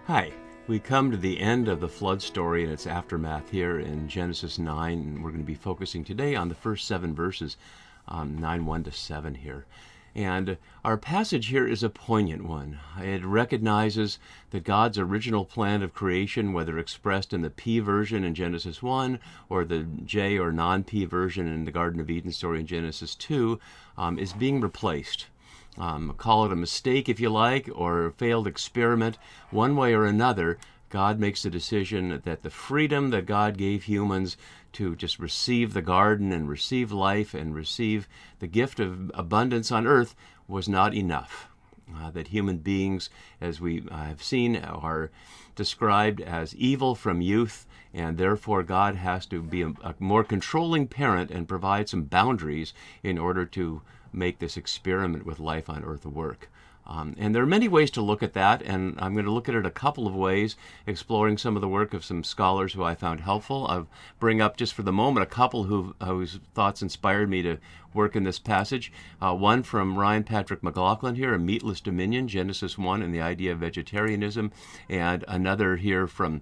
Hi, we come to the end of the flood story and its aftermath here in Genesis 9, and we're going to be focusing today on the first 7 verses, 9 1 to 7 here. And our passage here is a poignant one. It recognizes that God's original plan of creation, whether expressed in the P version in Genesis 1 or the J or non-P version in the Garden of Eden story in Genesis 2, is being replaced. Call it a mistake if you like, or a failed experiment. One way or another, God makes the decision that the freedom that God gave humans to just receive the garden and receive life and receive the gift of abundance on earth was not enough. That human beings, as we have seen, are described as evil from youth, and therefore God has to be a more controlling parent and provide some boundaries in order to make this experiment with life on earth work. And there are many ways to look at that, and I'm going to look at it a couple of ways, exploring some of the work of some scholars who I found helpful. I'll bring up just for the moment a couple whose thoughts inspired me to work in this passage. One from Ryan Patrick McLaughlin here, A Meatless Dominion, Genesis 1 and the Idea of Vegetarianism, and another here from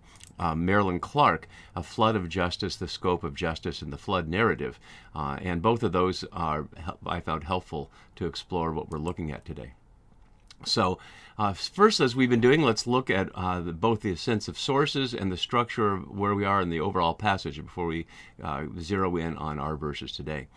Marilyn Clark, A Flood of Justice, the Scope of Justice and the Flood Narrative. And both of those I found helpful to explore what we're looking at today. So first, as we've been doing, let's look at both the sense of sources and the structure of where we are in the overall passage before we zero in on our verses today.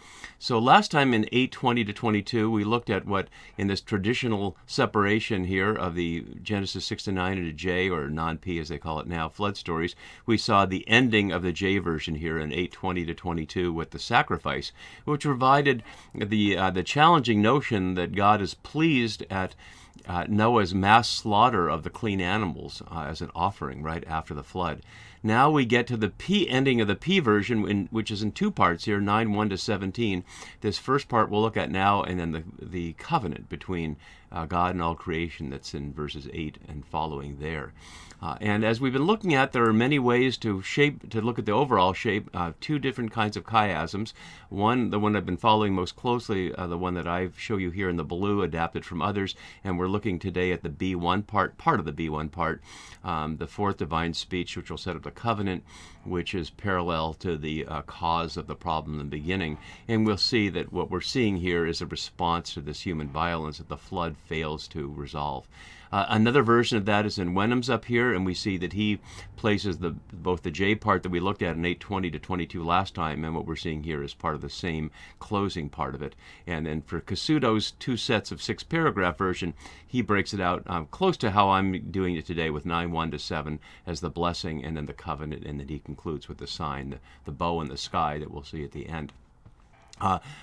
So last time in 8:20 to 22, we looked at what in this traditional separation here of the Genesis 6 to 9 into J, or non-P as they call it now, flood stories, we saw the ending of the J version here in 8:20 to 22 with the sacrifice, which provided the challenging notion that God is pleased at Noah's mass slaughter of the clean animals as an offering right after the flood. Now we get to the P ending of the P version, which is in 2 parts here, 9 1 to 17. This first part we'll look at now, and then the covenant between God and all creation that's in verses 8 and following there. And as we've been looking at, there are many ways to look at the overall shape, 2 different kinds of chiasms. One, the one I've been following most closely, the one that I show you here in the blue, adapted from others, and we're looking today at the B1 part of the B1 part, the fourth divine speech, which will set up the covenant, which is parallel to the cause of the problem in the beginning. And we'll see that what we're seeing here is a response to this human violence that the flood fails to resolve. Another version of that is in Wenham's up here, and we see that he places both the J part that we looked at in 8:20 to 22 last time, and what we're seeing here is part of the same closing part of it. And then for Casuto's 2 sets of 6 paragraph version, he breaks it out close to how I'm doing it today, with 9 1 to 7 as the blessing, and then the covenant, and then he concludes with the sign, the bow in the sky that we'll see at the end.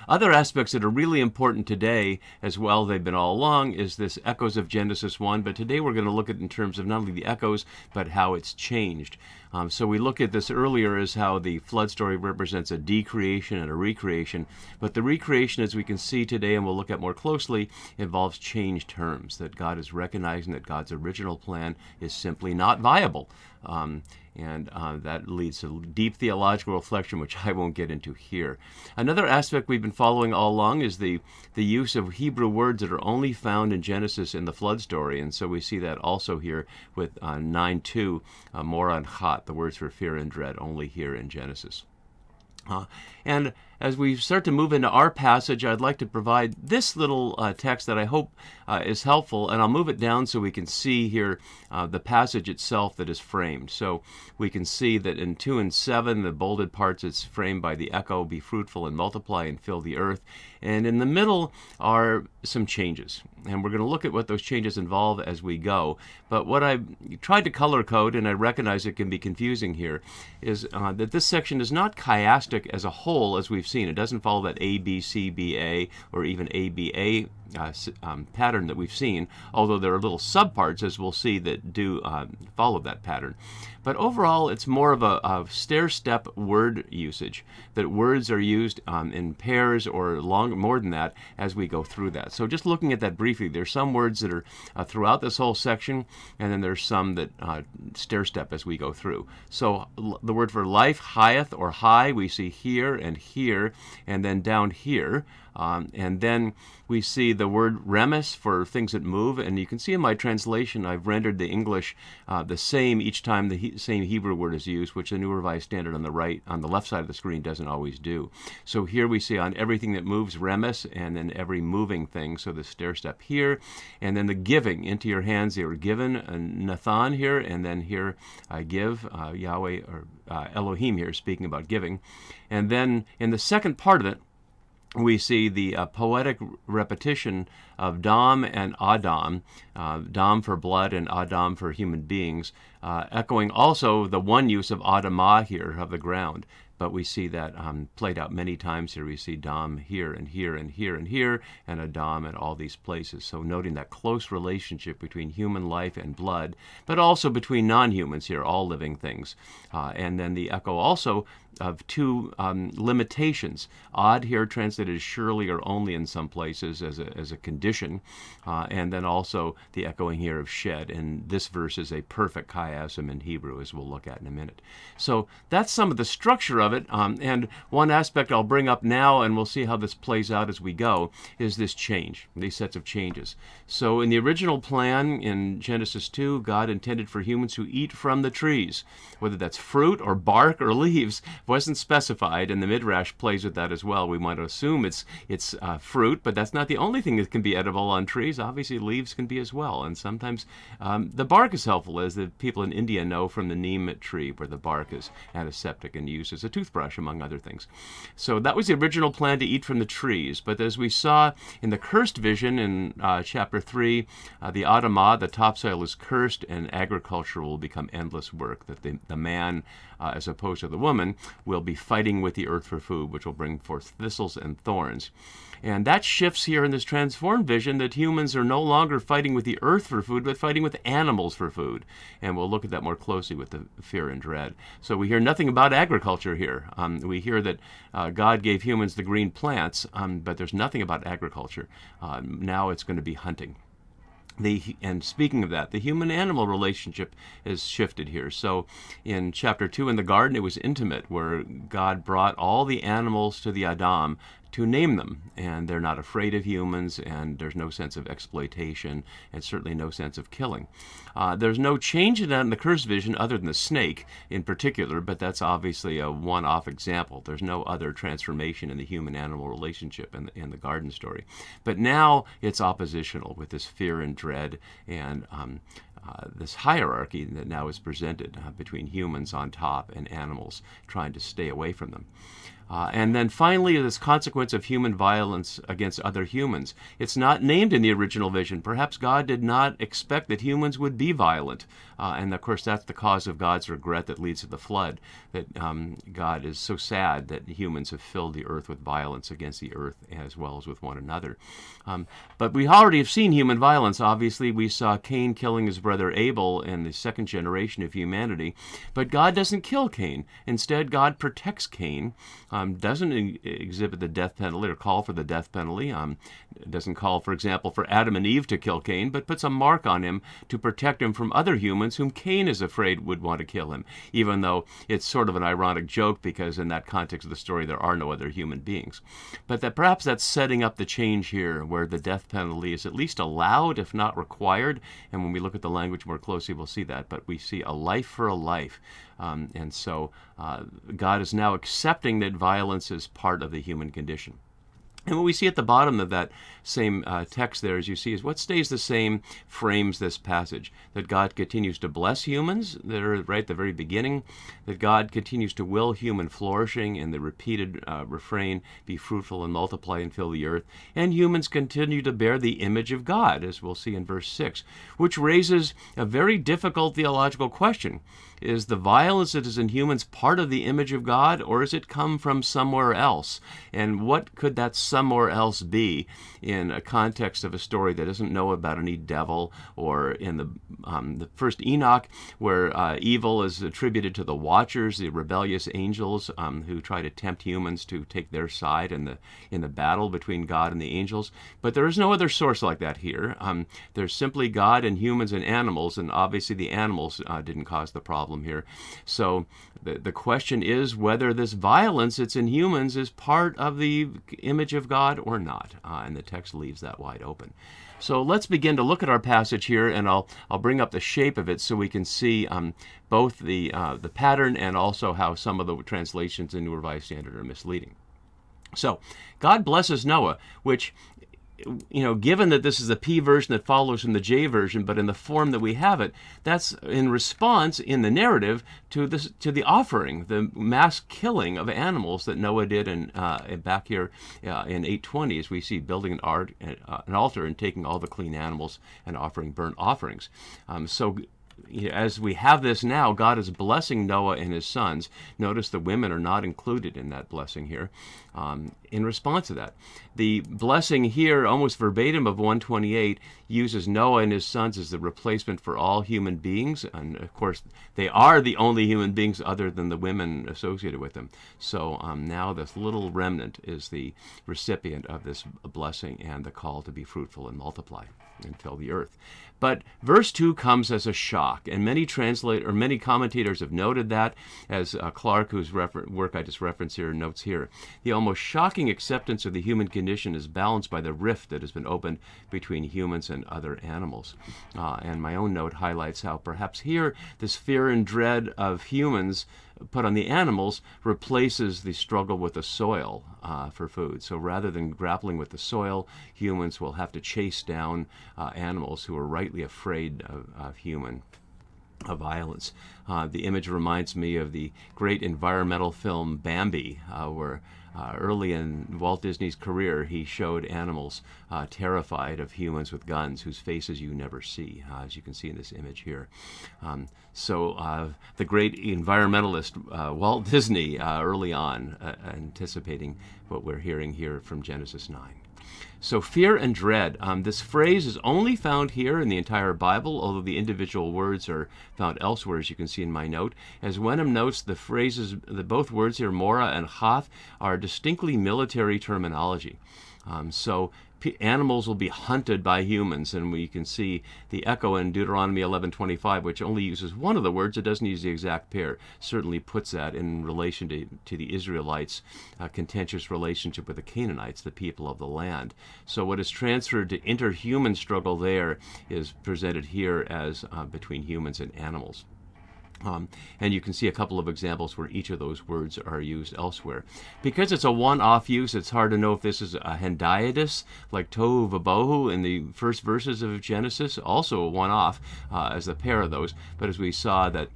Other aspects that are really important today, as well, they've been all along, is this echoes of Genesis 1, but today we're going to look at it in terms of not only the echoes, but how it's changed. So we looked at this earlier as how the flood story represents a decreation and a recreation, but the recreation, as we can see today and we'll look at more closely, involves changed terms, that God is recognizing that God's original plan is simply not viable. And that leads to deep theological reflection, which I won't get into here. Another aspect we've been following all along is the use of Hebrew words that are only found in Genesis in the flood story. And so we see that also here with 9:2, more on chat, the words for fear and dread, only here in Genesis. And as we start to move into our passage, I'd like to provide this little text that I hope is helpful, and I'll move it down so we can see here the passage itself that is framed. So we can see that in 2 and 7, the bolded parts, it's framed by the echo, be fruitful and multiply and fill the earth. And in the middle are some changes, and we're going to look at what those changes involve as we go. But what I tried to color code, and I recognize it can be confusing here, is that this section is not chiastic as a whole, as we've seen. It doesn't follow that A, B, C, B, A, or even A, B, A pattern that we've seen, although there are little subparts, as we'll see, that do follow that pattern. But overall, it's more of a stair-step word usage, that words are used in pairs or more than that as we go through that. So just looking at that briefly, there's some words that are throughout this whole section, and then there's some that stair-step as we go through. So the word for life, higheth or high, we see here, and then down here. And then we see the word remes for things that move, and you can see in my translation I've rendered the English the same each time the same Hebrew word is used, which the New Revised Standard on the left side of the screen doesn't always do. So here we see on everything that moves, remes, and then every moving thing, so the stair step here, and then the giving, into your hands they were given, Nathan here, and then here I give, Yahweh, or Elohim here speaking about giving. And then in the second part of it, we see the poetic repetition of Dam and Adam, Dam for blood and Adam for human beings, echoing also the one use of Adamah here, of the ground. But we see that played out many times here. We see Dam here and here and here and here, and Adam in all these places. So noting that close relationship between human life and blood, but also between non-humans here, all living things. And then the echo also of two limitations. Odd here translated as surely or only in some places as a condition, and then also the echoing here of shed. And this verse is a perfect chiasm in Hebrew, as we'll look at in a minute. So that's some of the structure of it, and one aspect I'll bring up now, and we'll see how this plays out as we go, is this change, these sets of changes. So in the original plan in Genesis 2, God intended for humans to eat from the trees, whether that's fruit or bark or leaves, wasn't specified, and the Midrash plays with that as well. We might assume it's fruit, but that's not the only thing that can be edible on trees. Obviously, leaves can be as well, and sometimes the bark is helpful, as the people in India know from the neem tree, where the bark is antiseptic and used as a toothbrush, among other things. So that was the original plan, to eat from the trees. But as we saw in the cursed vision in chapter 3, the Adamah, the topsoil, is cursed, and agriculture will become endless work, that the man, as opposed to the woman, will be fighting with the earth for food, which will bring forth thistles and thorns. And that shifts here in this transformed vision, that humans are no longer fighting with the earth for food, but fighting with animals for food. And we'll look at that more closely with the fear and dread. So we hear nothing about agriculture here. We hear that God gave humans the green plants, but there's nothing about agriculture. Now it's going to be hunting. And speaking of that, the human-animal relationship is shifted here. So in chapter 2 in the garden, it was intimate, where God brought all the animals to the Adam to name them, and they're not afraid of humans, and there's no sense of exploitation, and certainly no sense of killing. There's no change in that in the cursed vision other than the snake in particular, but that's obviously a one-off example. There's no other transformation in the human-animal relationship in the garden story. But now it's oppositional, with this fear and dread and this hierarchy that now is presented between humans on top and animals trying to stay away from them. And then finally, this consequence of human violence against other humans. It's not named in the original vision. Perhaps God did not expect that humans would be violent. And of course, that's the cause of God's regret that leads to the flood, that God is so sad that humans have filled the earth with violence against the earth as well as with one another. But we already have seen human violence. Obviously, we saw Cain killing his brother Abel in the second generation of humanity. But God doesn't kill Cain. Instead, God protects Cain. Doesn't exhibit the death penalty or call for the death penalty. Doesn't call, for example, for Adam and Eve to kill Cain, but puts a mark on him to protect him from other humans whom Cain is afraid would want to kill him, even though it's sort of an ironic joke, because in that context of the story there are no other human beings. But that perhaps that's setting up the change here, where the death penalty is at least allowed, if not required. And when we look at the language more closely, we'll see that. But we see a life for a life. And so God is now accepting that violence is part of the human condition. And what we see at the bottom of that same text there, as you see, is what stays the same frames this passage. That God continues to bless humans, that are right at the very beginning. That God continues to will human flourishing, in the repeated refrain, be fruitful and multiply and fill the earth. And humans continue to bear the image of God, as we'll see in verse 6, which raises a very difficult theological question. Is the violence that is in humans part of the image of God, or has it come from somewhere else? And what could that somewhere else be in a context of a story that doesn't know about any devil, or in the first Enoch, where evil is attributed to the Watchers, the rebellious angels who try to tempt humans to take their side in the battle between God and the angels. But there is no other source like that here. There's simply God and humans and animals, and obviously the animals didn't cause the problem here. So the question is whether this violence that's in humans is part of the image of God or not? And the text leaves that wide open. So let's begin to look at our passage here, and I'll bring up the shape of it so we can see both the pattern and also how some of the translations in New Revised Standard are misleading. So God blesses Noah, which, given that this is the P version that follows from the J version, but in the form that we have it, that's in response in the narrative to the offering, the mass killing of animals that Noah did back here in 820, as we see building an altar and taking all the clean animals and offering burnt offerings. So as we have this now, God is blessing Noah and his sons. Notice the women are not included in that blessing here. In response to that, the blessing here, almost verbatim of 128, uses Noah and his sons as the replacement for all human beings. And of course, they are the only human beings other than the women associated with them. So now this little remnant is the recipient of this blessing and the call to be fruitful and multiply and fill the earth. But verse 2 comes as a shock, and many commentators have noted that, as Clark, whose work I just referenced here, notes here. The almost shocking acceptance of the human condition is balanced by the rift that has been opened between humans and other animals. And my own note highlights how perhaps here this fear and dread of humans put on the animals replaces the struggle with the soil for food. So rather than grappling with the soil, humans will have to chase down animals who are rightly afraid of human violence. The image reminds me of the great environmental film Bambi, where early in Walt Disney's career, he showed animals terrified of humans with guns whose faces you never see, as you can see in this image here. So the great environmentalist Walt Disney early on anticipating what we're hearing here from Genesis 9. So fear and dread, this phrase is only found here in the entire Bible, although the individual words are found elsewhere, as you can see in my note. As Wenham notes, both words here, Morah and Hath, are distinctly military terminology. So animals will be hunted by humans, and we can see the echo in Deuteronomy 11:25, which only uses one of the words. It doesn't use the exact pair. Certainly puts that in relation to the Israelites' contentious relationship with the Canaanites, the people of the land. So what is transferred to interhuman struggle there is presented here as between humans and animals. And you can see a couple of examples where each of those words are used elsewhere. Because it's a one-off use, it's hard to know if this is a hendiadys, like tohu vabohu in the first verses of Genesis, also a one-off as a pair of those. But as we saw that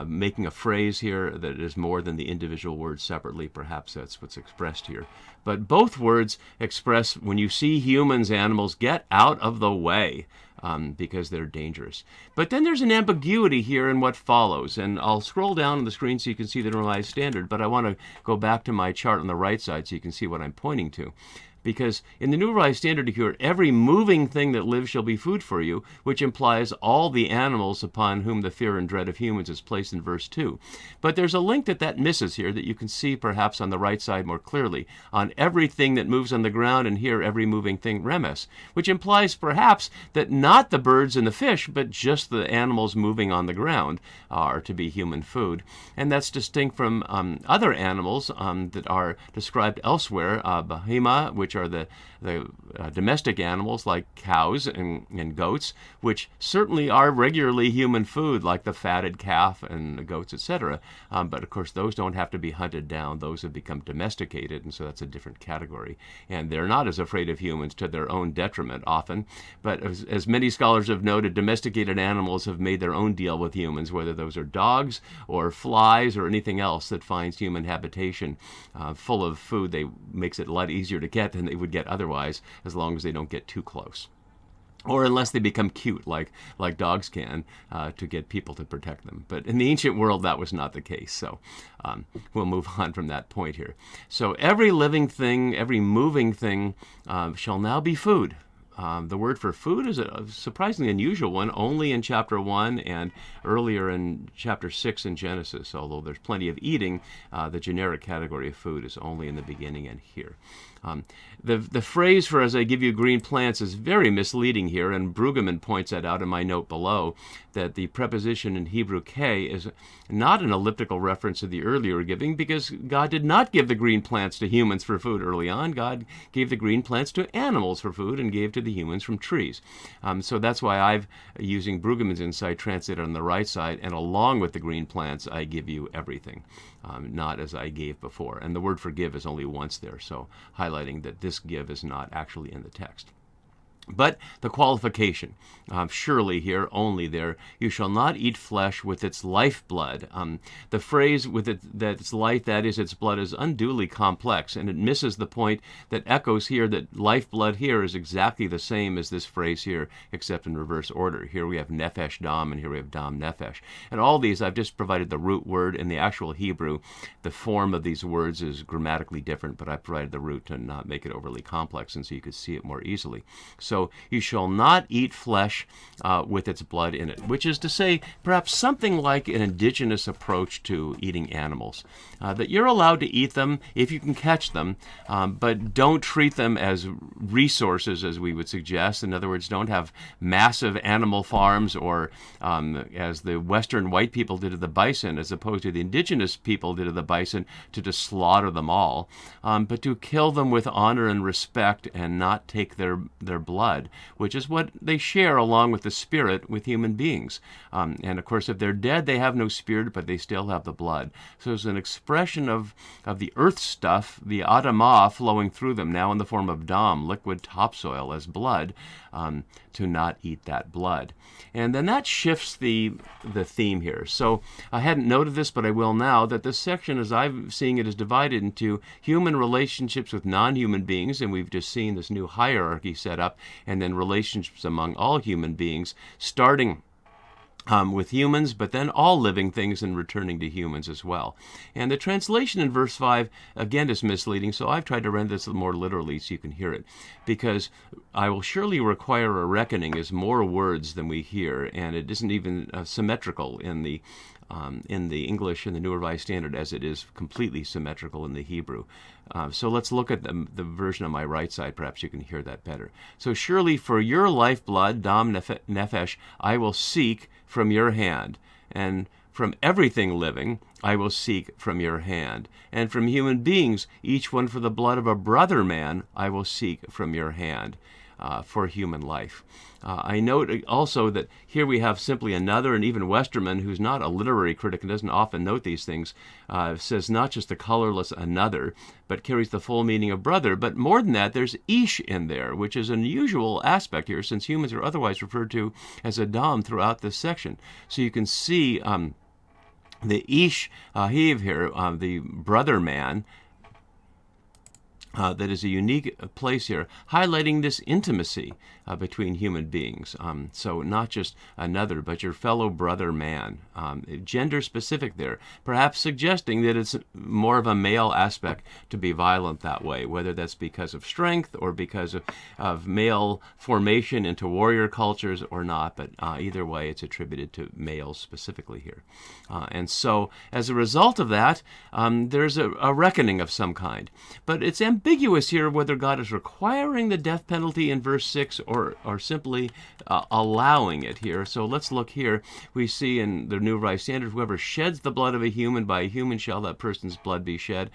making a phrase here that is more than the individual words separately, perhaps that's what's expressed here. But both words express, when you see humans, animals, get out of the way. Because they're dangerous. But then there's an ambiguity here in what follows, and I'll scroll down on the screen so you can see the Revised Standard, but I want to go back to my chart on the right side so you can see what I'm pointing to. Because in the New Revised Standard here, every moving thing that lives shall be food for you, which implies all the animals upon whom the fear and dread of humans is placed in verse 2. But there's a link that misses here that you can see perhaps on the right side more clearly, on everything that moves on the ground, and here every moving thing remes, which implies perhaps that not the birds and the fish, but just the animals moving on the ground are to be human food. And that's distinct from other animals that are described elsewhere, behema, which are the domestic animals like cows and goats, which certainly are regularly human food, like the fatted calf and the goats, etc. But of course, those don't have to be hunted down. Those have become domesticated, and so that's a different category. And they're not as afraid of humans, to their own detriment often. But as many scholars have noted, domesticated animals have made their own deal with humans, whether those are dogs or flies or anything else that finds human habitation full of food. Makes it a lot easier to get than they would get otherwise, as long as they don't get too close. Or unless they become cute, like dogs can, to get people to protect them. But in the ancient world, that was not the case. So we'll move on from that point here. So every living thing, every moving thing shall now be food. The word for food is a surprisingly unusual one, only in chapter 1 and earlier in chapter 6 in Genesis. Although there's plenty of eating, the generic category of food is only in the beginning and here. The phrase for "as I give you green plants" is very misleading here, and Brueggemann points that out in my note below, that the preposition in Hebrew "k" is not an elliptical reference to the earlier giving, because God did not give the green plants to humans for food early on. God gave the green plants to animals for food and gave to the humans from trees. So that's why I've, using Brueggemann's insight, translated on the right side, and along with the green plants, I give you everything, not as I gave before. And the word for give is only once there, so highlighting that this give is not actually in the text. But the qualification, surely here, only there, you shall not eat flesh with its lifeblood. The phrase with that its life, that is, its blood, is unduly complex, and it misses the point that echoes here that lifeblood here is exactly the same as this phrase here, except in reverse order. Here we have nefesh dam, and here we have dam nefesh. And all these, I've just provided the root word. In the actual Hebrew, the form of these words is grammatically different, but I provided the root to not make it overly complex, and so you could see it more easily. So you shall not eat flesh with its blood in it, which is to say perhaps something like an indigenous approach to eating animals, that you're allowed to eat them if you can catch them, but don't treat them as resources, as we would suggest. In other words, don't have massive animal farms, or as the Western white people did to the bison, as opposed to the indigenous people did to the bison, to just slaughter them all, but to kill them with honor and respect and not take their blood, which is what they share along with the spirit with human beings. And of course, if they're dead, they have no spirit, but they still have the blood. So it's an expression of the earth stuff, the Adamah, flowing through them, now in the form of dam, liquid topsoil, as blood, to not eat that blood. And then that shifts the theme here. So I hadn't noted this, but I will now, that this section, as I'm seeing it, is divided into human relationships with non-human beings, and we've just seen this new hierarchy set up, and then relationships among all human beings, starting with humans, but then all living things, and returning to humans as well. And the translation in verse 5, again, is misleading, so I've tried to render this more literally so you can hear it. Because "I will surely require a reckoning" is more words than we hear, and it isn't even symmetrical in the English and the New Revised Standard as it is completely symmetrical in the Hebrew. So let's look at the version on my right side. Perhaps you can hear that better. So "surely for your lifeblood, dam nefesh, I will seek from your hand, and from everything living I will seek from your hand, and from human beings, each one for the blood of a brother man, I will seek from your hand." For human life. I note also that here we have simply another, and even Westermann, who's not a literary critic and doesn't often note these things, says not just the colorless another, but carries the full meaning of brother. But more than that, there's ish in there, which is an unusual aspect here, since humans are otherwise referred to as Adam throughout this section. So you can see the ish hev here, the brother man, that is a unique place here, highlighting this intimacy between human beings. So not just another, but your fellow brother man. Gender specific there, perhaps suggesting that it's more of a male aspect to be violent that way, whether that's because of strength or because of male formation into warrior cultures or not, but either way it's attributed to males specifically here. And so as a result of that, there's a reckoning of some kind. But it's ambiguous here whether God is requiring the death penalty in verse 6 or simply allowing it here. So let's look here. We see in the New Revised Standard, "Whoever sheds the blood of a human, by a human shall that person's blood be shed,"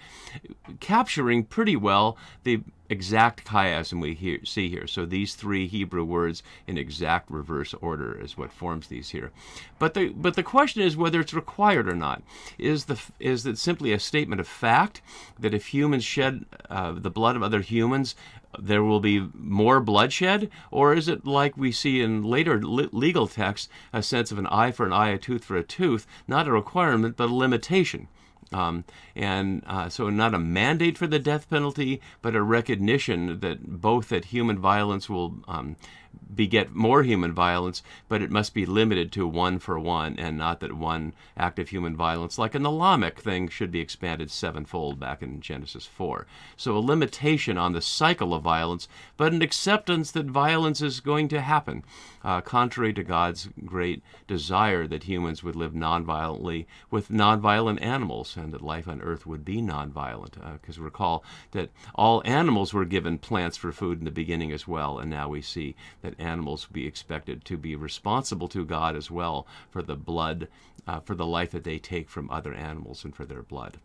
capturing pretty well the exact chiasm we see here. So these three Hebrew words in exact reverse order is what forms these here. But the question is whether it's required or not. Is it simply a statement of fact that if humans shed the blood of other humans, there will be more bloodshed? Or is it, like we see in later legal texts, a sense of an eye for an eye, a tooth for a tooth, not a requirement, but a limitation? So not a mandate for the death penalty, but a recognition that both that human violence will beget more human violence, but it must be limited to one for one, and not that one act of human violence, like in the Lamech thing, should be expanded sevenfold back in Genesis 4. So a limitation on the cycle of violence, but an acceptance that violence is going to happen, contrary to God's great desire that humans would live nonviolently with nonviolent animals, and that life on earth would be nonviolent. Because recall that all animals were given plants for food in the beginning as well, and now we see that animals be expected to be responsible to God as well for the blood, for the life that they take from other animals and for their blood.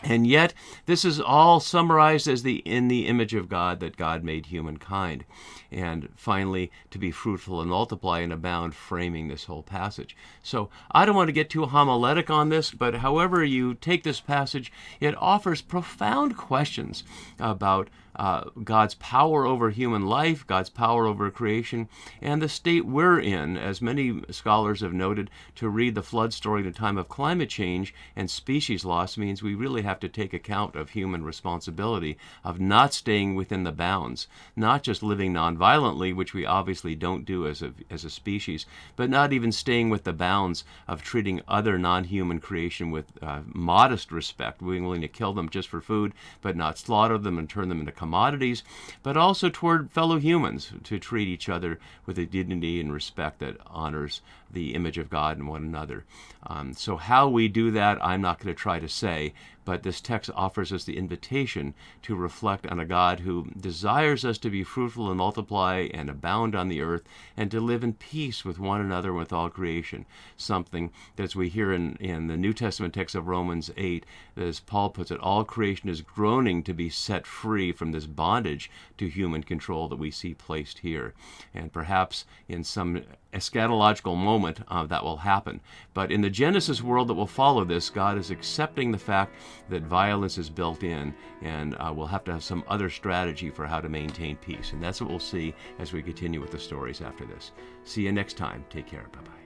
And yet, this is all summarized as in the image of God that God made humankind. And finally, to be fruitful and multiply and abound, framing this whole passage. So I don't want to get too homiletic on this, but however you take this passage, it offers profound questions about God's power over human life, God's power over creation, and the state we're in. As many scholars have noted, to read the flood story in a time of climate change and species loss means we really have to take account of human responsibility of not staying within the bounds, not just living nonviolently, which we obviously don't do as a species, but not even staying with the bounds of treating other non-human creation with modest respect, being willing to kill them just for food, but not slaughter them and turn them into commodities, but also toward fellow humans, to treat each other with a dignity and respect that honors the image of God in one another. So how we do that, I'm not going to try to say, but this text offers us the invitation to reflect on a God who desires us to be fruitful and multiply and abound on the earth, and to live in peace with one another and with all creation. Something that, as we hear in the New Testament text of Romans 8, as Paul puts it, all creation is groaning to be set free from this bondage to human control that we see placed here. And perhaps in some eschatological moment that will happen. But in the Genesis world that will follow this, God is accepting the fact that violence is built in, and we'll have to have some other strategy for how to maintain peace. And that's what we'll see as we continue with the stories after this. See you next time. Take care. Bye-bye.